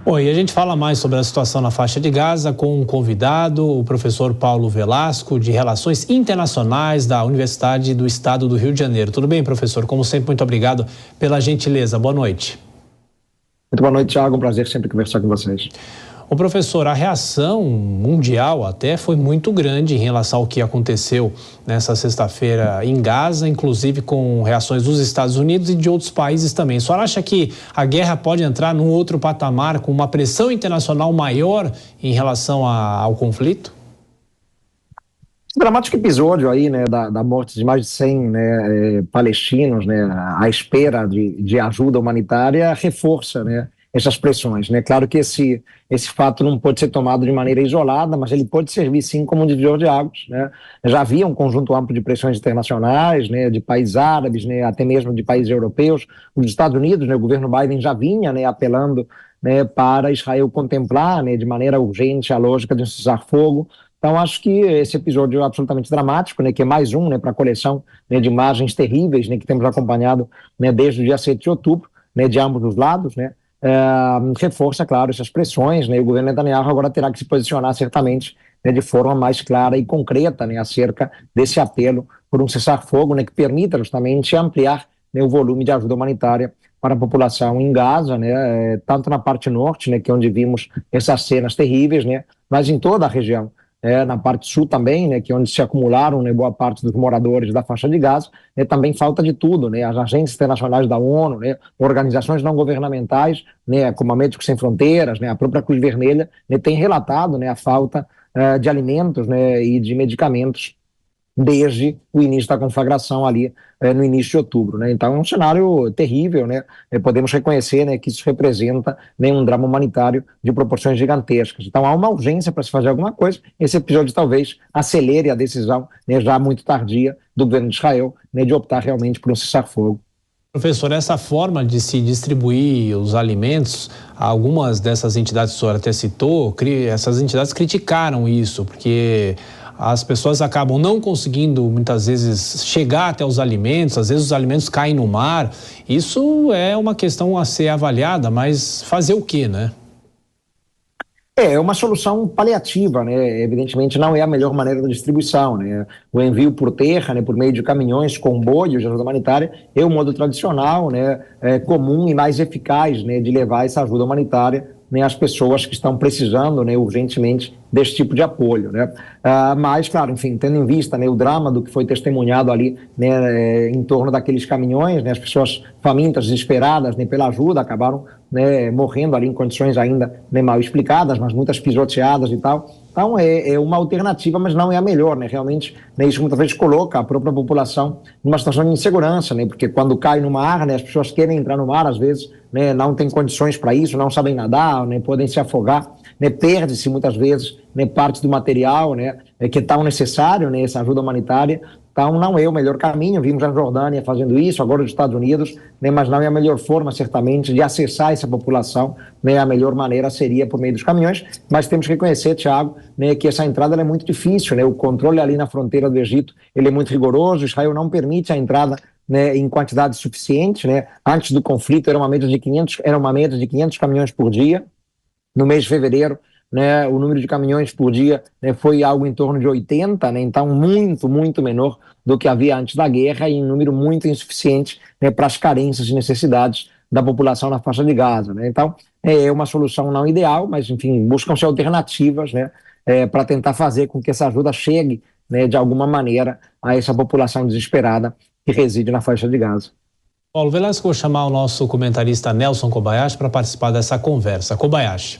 Bom, e a gente fala mais sobre a situação na faixa de Gaza com um convidado, o professor Paulo Velasco, de Relações Internacionais da Universidade do Estado do Rio de Janeiro. Tudo bem, professor? Como sempre, muito obrigado pela gentileza. Boa noite. Muito boa noite, Thiago. Um prazer sempre conversar com vocês. O professor, a reação mundial até foi muito grande em relação ao que aconteceu nessa sexta-feira em Gaza, inclusive com reações dos Estados Unidos e de outros países também. O senhor acha que a guerra pode entrar num outro patamar com uma pressão internacional maior em relação ao conflito? Esse dramático episódio aí, né, da morte de mais de 100 palestinos, né, à espera de ajuda humanitária, reforça, né, essas pressões, né? Claro que esse fato não pode ser tomado de maneira isolada, mas ele pode servir sim como um divisor de águas, né? Já havia um conjunto amplo de pressões internacionais, né, de países árabes, né, até mesmo de países europeus. Os Estados Unidos, né, o governo Biden já vinha, né, apelando, né, para Israel contemplar, né, de maneira urgente a lógica de um cessar-fogo. Então, acho que esse episódio é absolutamente dramático, né, que é mais um, né, para a coleção, né, de imagens terríveis, né, que temos acompanhado, né, desde o dia 7 de outubro, né, de ambos os lados, né, reforça, claro, essas pressões, né, e o governo Netanyahu agora terá que se posicionar certamente, né, de forma mais clara e concreta, né, acerca desse apelo por um cessar-fogo, né, que permita justamente ampliar, né, o volume de ajuda humanitária para a população em Gaza, né, tanto na parte norte, né, que é onde vimos essas cenas terríveis, né, mas em toda a região. Na parte sul também, né, que é onde se acumularam, né, boa parte dos moradores da faixa de Gaza, né, também falta de tudo, né, as agências internacionais da ONU, né, organizações não governamentais, né, como a Médicos Sem Fronteiras, né, a própria Cruz Vermelha, né, tem relatado, né, a falta de alimentos, né, e de medicamentos desde o início da conflagração ali no início de outubro, né? Então é um cenário terrível, né? Podemos reconhecer, né, que isso representa, né, um drama humanitário de proporções gigantescas. Então há uma urgência para se fazer alguma coisa. Esse episódio talvez acelere a decisão, né, já muito tardia do governo de Israel, né, de optar realmente por um cessar-fogo. Professor, essa forma de se distribuir os alimentos, algumas dessas entidades que o senhor até citou, essas entidades criticaram isso, porque as pessoas acabam não conseguindo, muitas vezes, chegar até os alimentos, às vezes os alimentos caem no mar. Isso é uma questão a ser avaliada, mas fazer o quê, né? É uma solução paliativa, né? Evidentemente não é a melhor maneira da distribuição, né? O envio por terra, né, por meio de caminhões, comboios de ajuda humanitária, é o modo tradicional, né, comum e mais eficaz, né, de levar essa ajuda humanitária, né, às pessoas que estão precisando, né, urgentemente desse tipo de apoio, né? Mas, claro, enfim, tendo em vista, né, o drama do que foi testemunhado ali, né, em torno daqueles caminhões, né, as pessoas famintas, desesperadas, né, pela ajuda, acabaram, né, morrendo ali em condições ainda, né, mal explicadas, mas muitas pisoteadas e tal. Então é uma alternativa, mas não é a melhor, né? Realmente, né, isso muitas vezes coloca a própria população numa situação de insegurança, né? Porque quando cai no mar, né, as pessoas querem entrar no mar, às vezes, né, não têm condições para isso, não sabem nadar, né, podem se afogar, né, perde-se muitas vezes, né, parte do material, né, que é tão necessário, né, essa ajuda humanitária. Então não é o melhor caminho, vimos a Jordânia fazendo isso, agora os Estados Unidos, né, mas não é a melhor forma, certamente, de acessar essa população, né, a melhor maneira seria por meio dos caminhões, mas temos que reconhecer, Thiago, né, que essa entrada é muito difícil, né, o controle ali na fronteira do Egito, ele é muito rigoroso, Israel não permite a entrada, né, em quantidade suficiente, né, antes do conflito era uma média de 500 caminhões por dia, no mês de fevereiro, né, o número de caminhões por dia, né, foi algo em torno de 80, né, então muito menor do que havia antes da guerra e em número muito insuficiente, né, para as carências e necessidades da população na faixa de Gaza, né? Então é uma solução não ideal, mas enfim, buscam-se alternativas, né, para tentar fazer com que essa ajuda chegue, né, de alguma maneira a essa população desesperada que reside na faixa de Gaza. Paulo Velasco, vou chamar o nosso comentarista Nelson Kobayashi para participar dessa conversa. Kobayashi.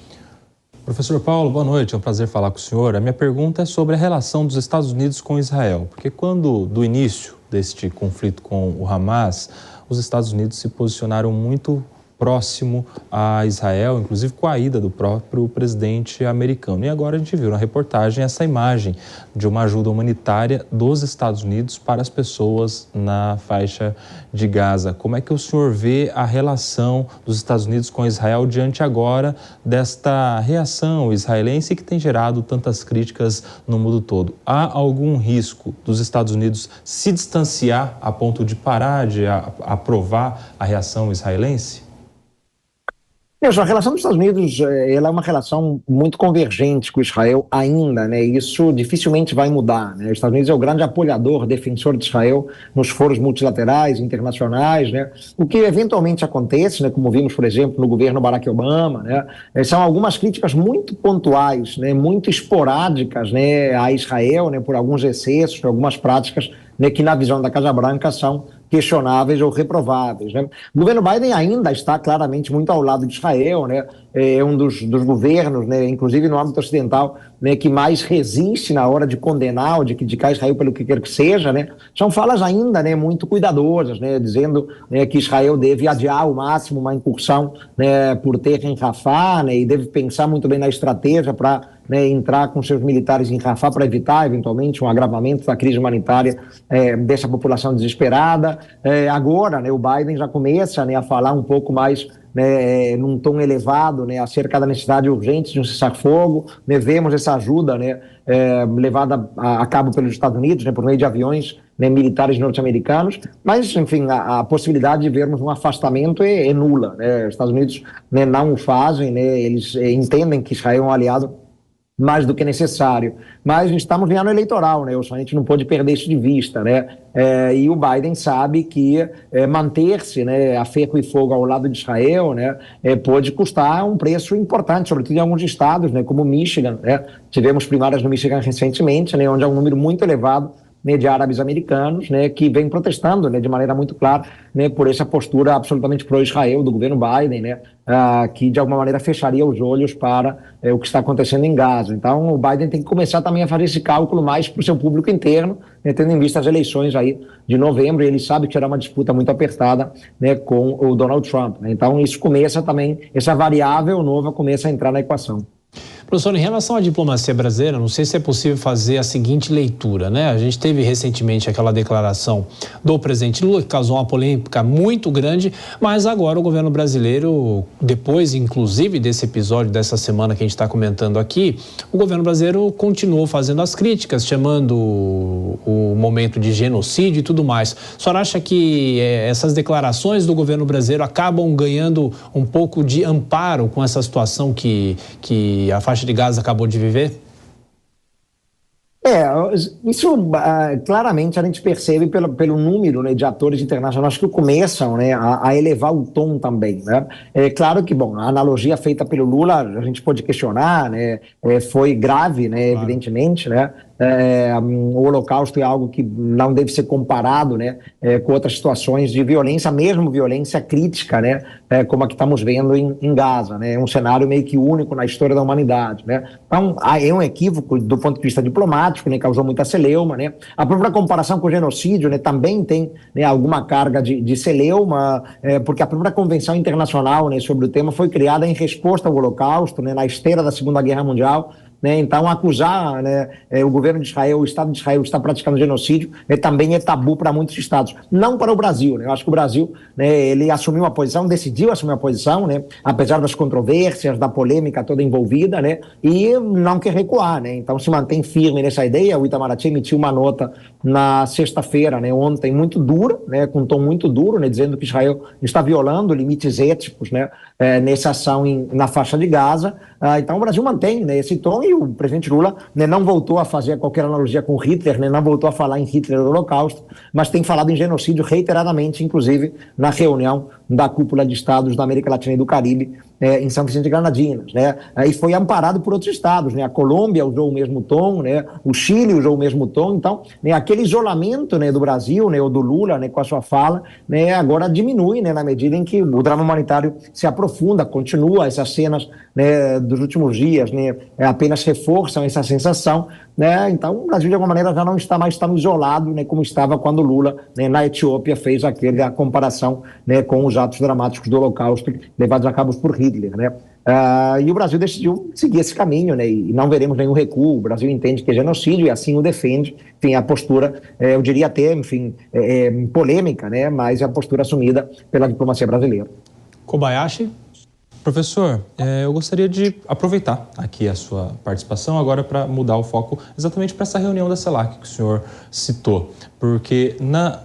Professor Paulo, boa noite, é um prazer falar com o senhor. A minha pergunta é sobre a relação dos Estados Unidos com Israel, porque quando, do início deste conflito com o Hamas, os Estados Unidos se posicionaram muito próximo a Israel, inclusive com a ida do próprio presidente americano. E agora a gente viu na reportagem essa imagem de uma ajuda humanitária dos Estados Unidos para as pessoas na faixa de Gaza. Como é que o senhor vê a relação dos Estados Unidos com Israel diante agora desta reação israelense que tem gerado tantas críticas no mundo todo? Há algum risco dos Estados Unidos se distanciar a ponto de parar de aprovar a reação israelense? A relação dos Estados Unidos ela é uma relação muito convergente com Israel ainda, né? Isso dificilmente vai mudar, né? Os Estados Unidos é o grande apoiador, defensor de Israel nos foros multilaterais, internacionais, né? O que eventualmente acontece, né? Como vimos, por exemplo, no governo Barack Obama, né? São algumas críticas muito pontuais, né? Muito esporádicas, né? A Israel, né? Por alguns excessos, por algumas práticas, né? Que na visão da Casa Branca são questionáveis ou reprováveis, né? O governo Biden ainda está claramente muito ao lado de Israel, né? É um dos governos, né, inclusive no âmbito ocidental, né, que mais resiste na hora de condenar ou de criticar Israel pelo que quer que seja, né? São falas ainda, né, muito cuidadosas, né, dizendo, né, que Israel deve adiar ao máximo uma incursão, né, por terra em Rafah, né, e deve pensar muito bem na estratégia para, né, entrar com seus militares em Rafah para evitar, eventualmente, um agravamento da crise humanitária dessa população desesperada. Agora, né, o Biden já começa, né, a falar um pouco mais, né, num tom elevado, né, acerca da necessidade urgente de um cessar-fogo, né, vemos essa ajuda, né, levada a cabo pelos Estados Unidos, né, por meio de aviões, né, militares norte-americanos, mas, enfim, a possibilidade de vermos um afastamento é nula, né? Os Estados Unidos, né, não o fazem, né, eles entendem que Israel é um aliado mais do que necessário, mas estamos em ano eleitoral, né? A gente não pode perder isso de vista, né? E o Biden sabe que manter-se, né, a ferro e fogo ao lado de Israel, né, pode custar um preço importante, sobretudo em alguns estados, né, como Michigan, né? Tivemos primárias no Michigan recentemente, né, onde há um número muito elevado, né, de árabes americanos, né, que vem protestando, né, de maneira muito clara, né, por essa postura absolutamente pró-Israel do governo Biden, né, que de alguma maneira fecharia os olhos para o que está acontecendo em Gaza. Então o Biden tem que começar também a fazer esse cálculo mais para o seu público interno, né, tendo em vista as eleições aí de novembro, e ele sabe que será uma disputa muito apertada, né, com o Donald Trump, né? Então isso começa também, essa variável nova começa a entrar na equação. Professor, em relação à diplomacia brasileira, não sei se é possível fazer a seguinte leitura, né? A gente teve recentemente aquela declaração do presidente Lula, que causou uma polêmica muito grande, mas agora o governo brasileiro, depois inclusive desse episódio dessa semana que a gente está comentando aqui, o governo brasileiro continuou fazendo as críticas, chamando o momento de genocídio e tudo mais. A senhora acha que essas declarações do governo brasileiro acabam ganhando um pouco de amparo com essa situação que a faixa de Gaza acabou de viver? Isso claramente a gente percebe pelo número, né, de atores internacionais que começam, né, a elevar o tom também, né? É claro que, bom, a analogia feita pelo Lula a gente pode questionar, né, foi grave, né, claro, evidentemente, né? O Holocausto é algo que não deve ser comparado, né, com outras situações de violência, mesmo violência crítica, né, como a que estamos vendo em Gaza, né? É um cenário meio que único na história da humanidade, né? Então, é um equívoco do ponto de vista diplomático, né, causou muita celeuma, né? A própria comparação com o genocídio, né, também tem, né, alguma carga de celeuma, porque a própria Convenção Internacional, né, sobre o tema foi criada em resposta ao Holocausto, né, na esteira da Segunda Guerra Mundial, né? Então acusar, né, o governo de Israel, o Estado de Israel está praticando genocídio, também é tabu para muitos estados, não para o Brasil, né? Eu acho que o Brasil, né, ele assumiu uma posição, decidiu assumir uma posição, né, apesar das controvérsias, da polêmica toda envolvida, né, e não quer recuar, né? Então se mantém firme nessa ideia. O Itamaraty emitiu uma nota na sexta-feira, né, ontem, muito dura, né, com um tom muito duro, né, dizendo que Israel está violando limites éticos, né, nessa ação na faixa de Gaza. Então o Brasil mantém, né, esse tom, e o presidente Lula, né, não voltou a fazer qualquer analogia com Hitler, né, não voltou a falar em Hitler do Holocausto, mas tem falado em genocídio reiteradamente, inclusive na reunião da cúpula de estados da América Latina e do Caribe, em São Vicente de Granadinas, né? E foi amparado por outros estados, né? A Colômbia usou o mesmo tom, né? O Chile usou o mesmo tom. Então, né, aquele isolamento, né, do Brasil, né, ou do Lula, né, com a sua fala, né, agora diminui, né, na medida em que o drama humanitário se aprofunda, continua. Essas cenas, né, dos últimos dias, né, apenas reforçam essa sensação, né? Então o Brasil de alguma maneira já não está mais tão isolado, né, como estava quando Lula, né, na Etiópia fez a comparação, né, com os atos dramáticos do Holocausto levados a cabo por Hitler, né? E o Brasil decidiu seguir esse caminho, né, e não veremos nenhum recuo. O Brasil entende que é genocídio e assim o defende. Enfim, a postura, eu diria até, enfim, polêmica, né, mas é a postura assumida pela diplomacia brasileira. Kobayashi? Professor, eu gostaria de aproveitar aqui a sua participação agora para mudar o foco exatamente para essa reunião da CELAC que o senhor citou. Porque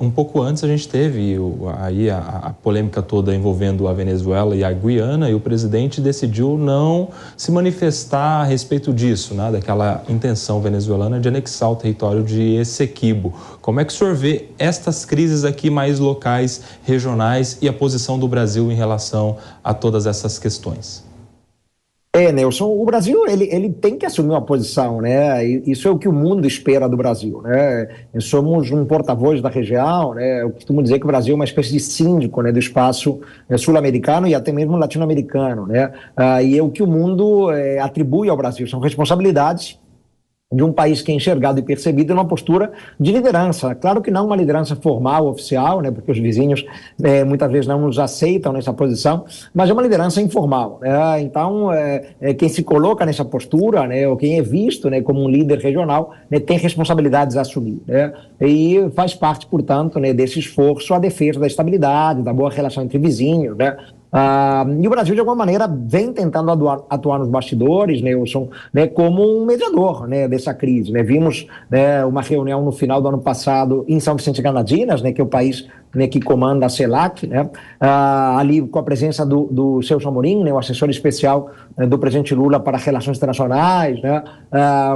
um pouco antes a gente teve aí a polêmica toda envolvendo a Venezuela e a Guiana, e o presidente decidiu não se manifestar a respeito disso, né, daquela intenção venezuelana de anexar o território de Essequibo. Como é que o senhor vê estas crises aqui mais locais, regionais, e a posição do Brasil em relação a todas essas questões? Nelson, o Brasil ele tem que assumir uma posição, né? Isso é o que o mundo espera do Brasil, né? Somos um porta-voz da região, né? Eu costumo dizer que o Brasil é uma espécie de síndico, né, do espaço sul-americano e até mesmo latino-americano, né? E é o que o mundo atribui ao Brasil, são responsabilidades de um país que é enxergado e percebido em uma postura de liderança. Claro que não uma liderança formal, oficial, né, porque os vizinhos muitas vezes não nos aceitam nessa posição, mas é uma liderança informal. Né? Então, quem se coloca nessa postura, né, ou quem é visto, né, como um líder regional, né, tem responsabilidades a assumir. Né? E faz parte, portanto, né, desse esforço a defesa da estabilidade, da boa relação entre vizinhos, né? E o Brasil, de alguma maneira, vem tentando atuar nos bastidores, Nelson, né, como um mediador, né, dessa crise. Né? Vimos, né, uma reunião no final do ano passado em São Vicente e Granadinas, né, que é o país, né, que comanda a CELAC, né, ali com a presença do Celso Amorim, né, o assessor especial, né, do presidente Lula para relações internacionais. Né?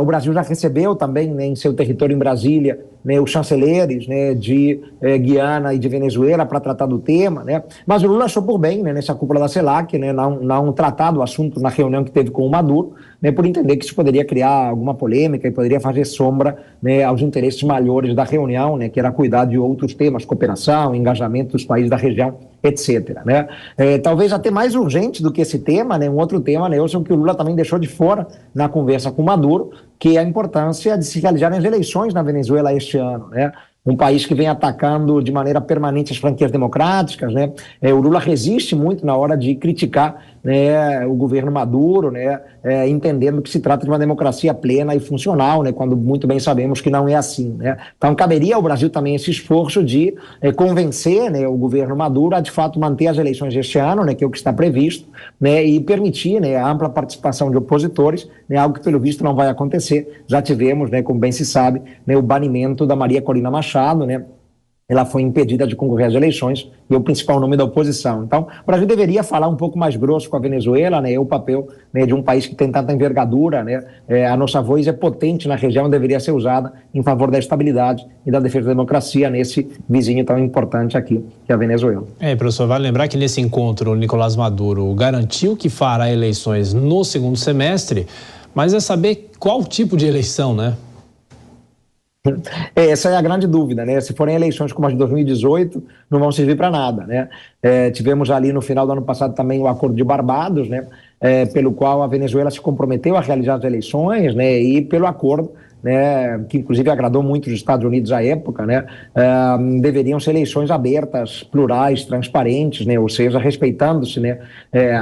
O Brasil já recebeu também, né, em seu território em Brasília, né, os chanceleres, né, de Guiana e de Venezuela para tratar do tema. Né? Mas o Lula achou por bem, né, nessa cúpula da CELAC, né, não tratar do assunto na reunião que teve com o Maduro, né, por entender que isso poderia criar alguma polêmica e poderia fazer sombra, né, aos interesses maiores da reunião, né, que era cuidar de outros temas, cooperação, engajamento dos países da região, etc. Né? Talvez até mais urgente do que esse tema, né, um outro tema, Nelson, que o Lula também deixou de fora na conversa com o Maduro, que é a importância de se realizarem as eleições na Venezuela este ano, né? Um país que vem atacando de maneira permanente as franquias democráticas, né? O Lula resiste muito na hora de criticar, né, o governo Maduro, né, entendendo que se trata de uma democracia plena e funcional, né, quando muito bem sabemos que não é assim. Né? Então caberia ao Brasil também esse esforço de convencer, né, o governo Maduro a de fato manter as eleições este ano, né, que é o que está previsto, né, e permitir, né, a ampla participação de opositores, né, algo que pelo visto não vai acontecer. Já tivemos, né, como bem se sabe, né, o banimento da Maria Corina Machado, né, ela foi impedida de concorrer às eleições e é o principal nome da oposição. Então, o Brasil deveria falar um pouco mais grosso com a Venezuela, né, o papel, né, de um país que tem tanta envergadura, né, a nossa voz é potente na região, deveria ser usada em favor da estabilidade e da defesa da democracia nesse vizinho tão importante aqui, que é a Venezuela. Professor, vale lembrar que nesse encontro o Nicolás Maduro garantiu que fará eleições no segundo semestre, mas é saber qual tipo de eleição, né? Essa é a grande dúvida, né? Se forem eleições como as de 2018, não vão servir para nada, né? Tivemos ali no final do ano passado também o Acordo de Barbados, né? Pelo qual a Venezuela se comprometeu a realizar as eleições, né? E pelo acordo, né, que inclusive agradou muito os Estados Unidos à época, né, deveriam ser eleições abertas, plurais, transparentes, né, ou seja, respeitando-se, né,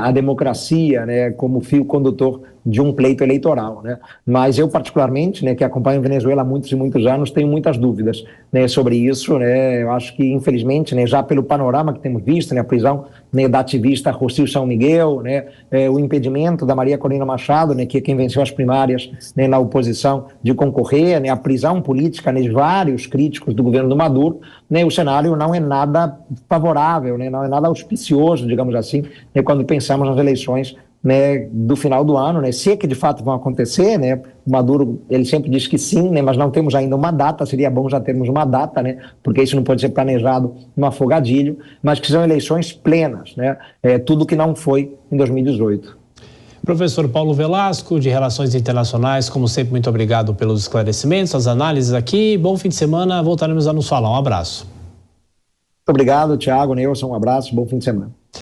a democracia, né, como fio condutor de um pleito eleitoral, né? Mas eu particularmente, né, que acompanho a Venezuela há muitos e muitos anos, tenho muitas dúvidas, né, sobre isso, né? Eu acho que infelizmente, né, já pelo panorama que temos visto, né, a prisão, né, da ativista Rocío São Miguel, né, o impedimento da Maria Corina Machado, né, que é quem venceu as primárias, né, na oposição de concorrer, né, a prisão política, né, de vários críticos do governo do Maduro, né, o cenário não é nada favorável, né, não é nada auspicioso, digamos assim, né, quando pensamos nas eleições, né, do final do ano, né, se é que de fato vão acontecer, né, o Maduro, ele sempre diz que sim, né, mas não temos ainda uma data, seria bom já termos uma data, né, porque isso não pode ser planejado no afogadilho, mas que são eleições plenas, né, tudo que não foi em 2018. Professor Paulo Velasco, de Relações Internacionais, como sempre, muito obrigado pelos esclarecimentos, as análises aqui, bom fim de semana, voltaremos a nos falar, um abraço. Muito obrigado, Thiago, Nelson, um abraço, bom fim de semana.